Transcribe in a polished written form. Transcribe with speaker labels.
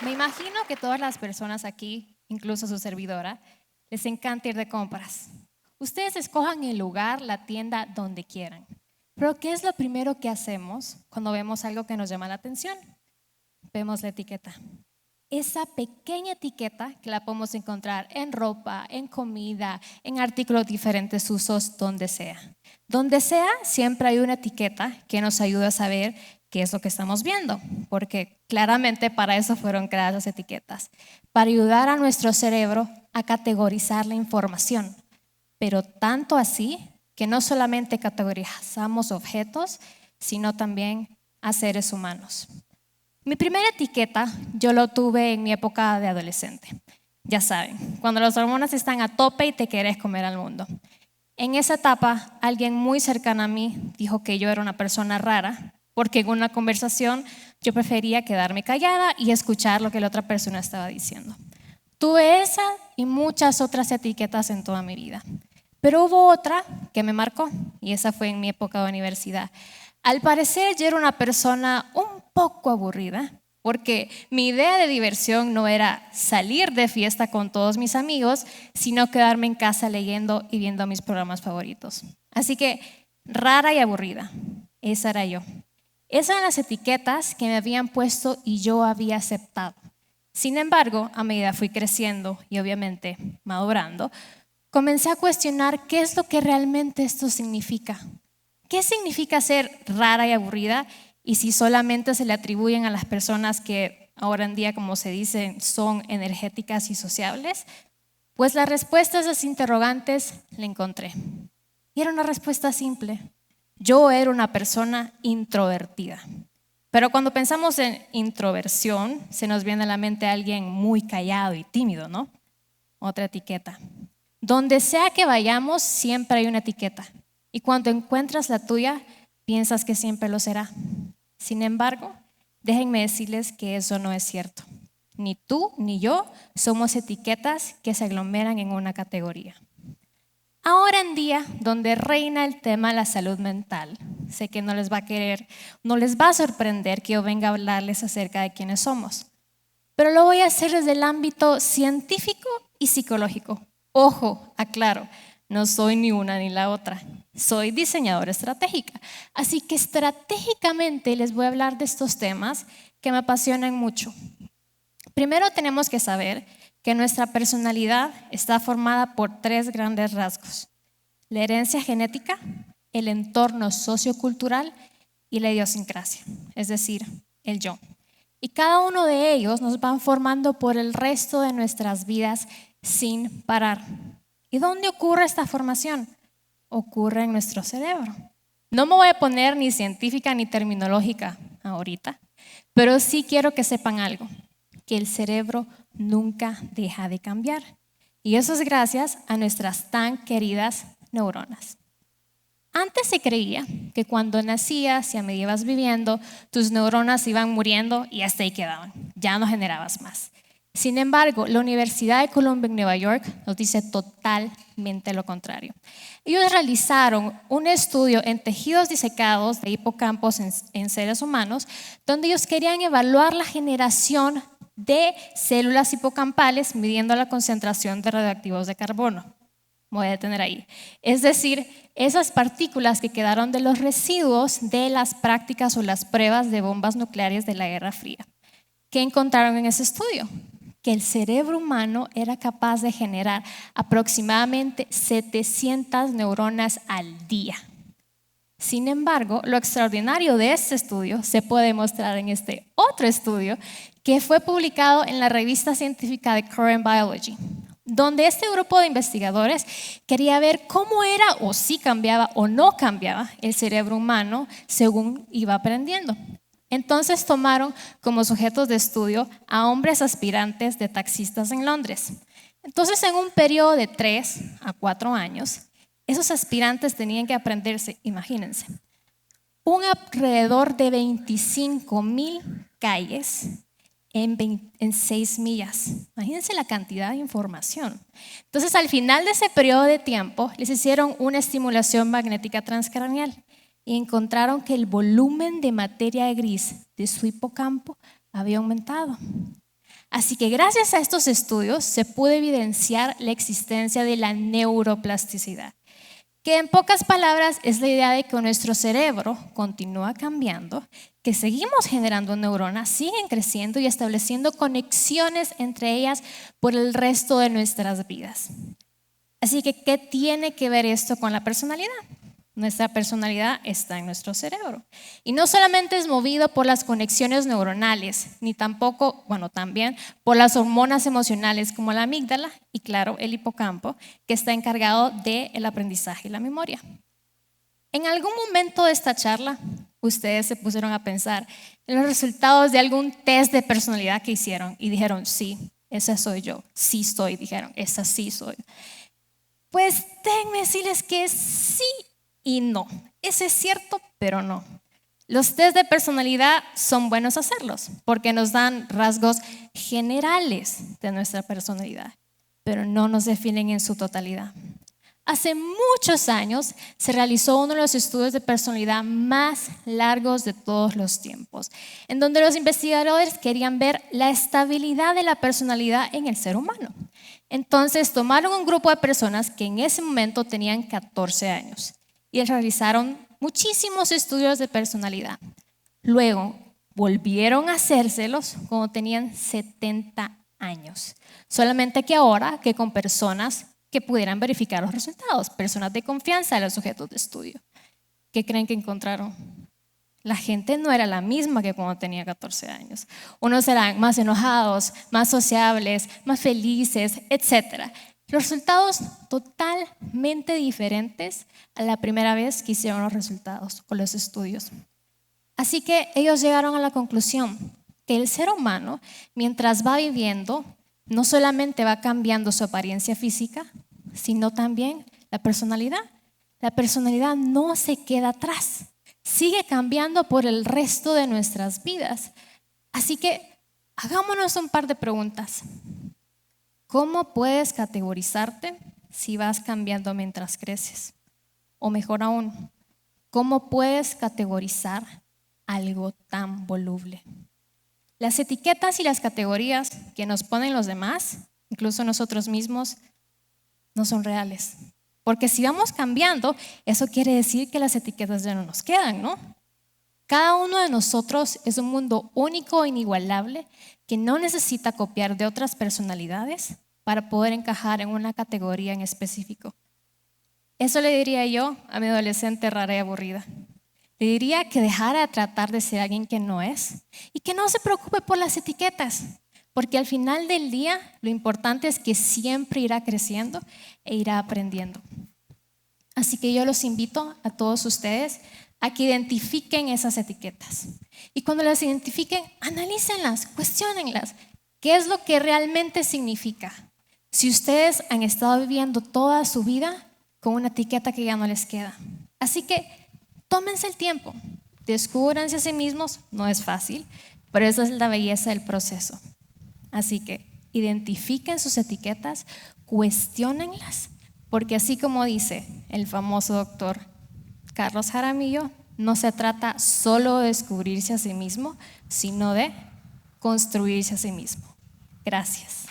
Speaker 1: Me imagino que todas las personas aquí, incluso su servidora, les encanta ir de compras. Ustedes escojan el lugar, la tienda, donde quieran. Pero ¿qué es lo primero que hacemos cuando vemos algo que nos llama la atención? Vemos la etiqueta. Esa pequeña etiqueta que la podemos encontrar en ropa, en comida, en artículos de diferentes usos, donde sea. Donde sea, siempre hay una etiqueta que nos ayuda a saber qué es lo que estamos viendo, porque claramente para eso fueron creadas las etiquetas, para ayudar a nuestro cerebro a categorizar la información, pero tanto así que no solamente categorizamos objetos, sino también a seres humanos. Mi primera etiqueta yo lo tuve en mi época de adolescente. Ya saben, cuando las hormonas están a tope y te quieres comer al mundo. En esa etapa, alguien muy cercano a mí dijo que yo era una persona rara, porque en una conversación yo prefería quedarme callada y escuchar lo que la otra persona estaba diciendo. Tuve esa y muchas otras etiquetas en toda mi vida. Pero hubo otra que me marcó, y esa fue en mi época de universidad. Al parecer yo era una persona un poco aburrida, porque mi idea de diversión no era salir de fiesta con todos mis amigos, sino quedarme en casa leyendo y viendo mis programas favoritos. Así que rara y aburrida, esa era yo. Esas eran las etiquetas que me habían puesto y yo había aceptado. Sin embargo, a medida fui creciendo y obviamente madurando, comencé a cuestionar qué es lo que realmente esto significa. ¿Qué significa ser rara y aburrida? Y si solamente se le atribuyen a las personas que ahora en día, como se dice, son energéticas y sociables. Pues la respuesta a esas interrogantes la encontré. Y era una respuesta simple. Yo era una persona introvertida. Pero cuando pensamos en introversión, se nos viene a la mente alguien muy callado y tímido, ¿no? Otra etiqueta. Donde sea que vayamos, siempre hay una etiqueta. Y cuando encuentras la tuya, piensas que siempre lo será. Sin embargo, déjenme decirles que eso no es cierto. Ni tú ni yo somos etiquetas que se aglomeran en una categoría. Ahora en día, donde reina el tema de la salud mental, sé que no les va a sorprender que yo venga a hablarles acerca de quiénes somos, pero lo voy a hacer desde el ámbito científico y psicológico. Ojo, aclaro, no soy ni una ni la otra. Soy diseñadora estratégica. Así que estratégicamente les voy a hablar de estos temas que me apasionan mucho. Primero tenemos que saber que nuestra personalidad está formada por 3 grandes rasgos: la herencia genética, el entorno sociocultural y la idiosincrasia, es decir, el yo. Y cada uno de ellos nos van formando por el resto de nuestras vidas sin parar. ¿Y dónde ocurre esta formación? Ocurre en nuestro cerebro. No me voy a poner ni científica ni terminológica ahorita, pero sí quiero que sepan algo, que el cerebro nunca deja de cambiar. Y eso es gracias a nuestras tan queridas neuronas. Antes se creía que cuando nacías y a medida ibas viviendo, tus neuronas iban muriendo y hasta ahí quedaban, ya no generabas más. Sin embargo, la Universidad de Columbia en Nueva York nos dice totalmente lo contrario. Ellos realizaron un estudio en tejidos disecados de hipocampos en seres humanos, donde ellos querían evaluar la generación de células hipocampales midiendo la concentración de radioactivos de carbono. Me voy a detener ahí. Es decir, esas partículas que quedaron de los residuos de las prácticas o las pruebas de bombas nucleares de la Guerra Fría. ¿Qué encontraron en ese estudio? Que el cerebro humano era capaz de generar aproximadamente 700 neuronas al día. Sin embargo, lo extraordinario de este estudio se puede demostrar en este otro estudio que fue publicado en la revista científica de Current Biology, donde este grupo de investigadores quería ver cómo era o si cambiaba o no cambiaba el cerebro humano según iba aprendiendo. Entonces tomaron como sujetos de estudio a hombres aspirantes de taxistas en Londres. Entonces, en un periodo de 3 a 4 años, esos aspirantes tenían que aprenderse, imagínense, un alrededor de 25,000 calles en 6 millas. Imagínense la cantidad de información. Entonces, al final de ese periodo de tiempo, les hicieron una estimulación magnética transcraneal y encontraron que el volumen de materia gris de su hipocampo había aumentado. Así que gracias a estos estudios se pudo evidenciar la existencia de la neuroplasticidad, que en pocas palabras es la idea de que nuestro cerebro continúa cambiando, que seguimos generando neuronas, siguen creciendo y estableciendo conexiones entre ellas por el resto de nuestras vidas. Así que, ¿qué tiene que ver esto con la personalidad? Nuestra personalidad está en nuestro cerebro. Y no solamente es movido por las conexiones neuronales, ni tampoco, también por las hormonas emocionales como la amígdala y, claro, el hipocampo, que está encargado del aprendizaje y la memoria. En algún momento de esta charla, ustedes se pusieron a pensar en los resultados de algún test de personalidad que hicieron y dijeron, sí, esa soy yo, sí soy, dijeron, esa sí soy. Pues déjenme decirles que sí y no. Eso es cierto, pero no. Los test de personalidad son buenos hacerlos porque nos dan rasgos generales de nuestra personalidad, pero no nos definen en su totalidad. Hace muchos años se realizó uno de los estudios de personalidad más largos de todos los tiempos, en donde los investigadores querían ver la estabilidad de la personalidad en el ser humano. Entonces tomaron un grupo de personas que en ese momento tenían 14 años y realizaron muchísimos estudios de personalidad. Luego volvieron a hacérselos cuando tenían 70 años, solamente que ahora que con personas que pudieran verificar los resultados, personas de confianza de los sujetos de estudio. ¿Qué creen que encontraron? La gente no era la misma que cuando tenía 14 años. Unos eran más enojados, más sociables, más felices, etc. Los resultados totalmente diferentes a la primera vez que hicieron los resultados o los estudios. Así que ellos llegaron a la conclusión que el ser humano, mientras va viviendo, no solamente va cambiando su apariencia física, sino también la personalidad. La personalidad no se queda atrás, sigue cambiando por el resto de nuestras vidas. Así que hagámonos un par de preguntas. ¿Cómo puedes categorizarte si vas cambiando mientras creces? O mejor aún, ¿cómo puedes categorizar algo tan voluble? Las etiquetas y las categorías que nos ponen los demás, incluso nosotros mismos, no son reales. Porque si vamos cambiando, eso quiere decir que las etiquetas ya no nos quedan, ¿no? Cada uno de nosotros es un mundo único e inigualable que no necesita copiar de otras personalidades para poder encajar en una categoría en específico. Eso le diría yo a mi adolescente rara y aburrida. Le diría que dejara de tratar de ser alguien que no es y que no se preocupe por las etiquetas, porque al final del día lo importante es que siempre irá creciendo e irá aprendiendo. Así que yo los invito a todos ustedes a que identifiquen esas etiquetas. Y cuando las identifiquen, analícenlas, cuestiónenlas. ¿Qué es lo que realmente significa? Si ustedes han estado viviendo toda su vida con una etiqueta que ya no les queda. Así que tómense el tiempo, descúbranse a sí mismos, no es fácil, pero esa es la belleza del proceso. Así que identifiquen sus etiquetas, cuestiónenlas, porque así como dice el famoso doctor Carlos Jaramillo, no se trata solo de descubrirse a sí mismo, sino de construirse a sí mismo. Gracias.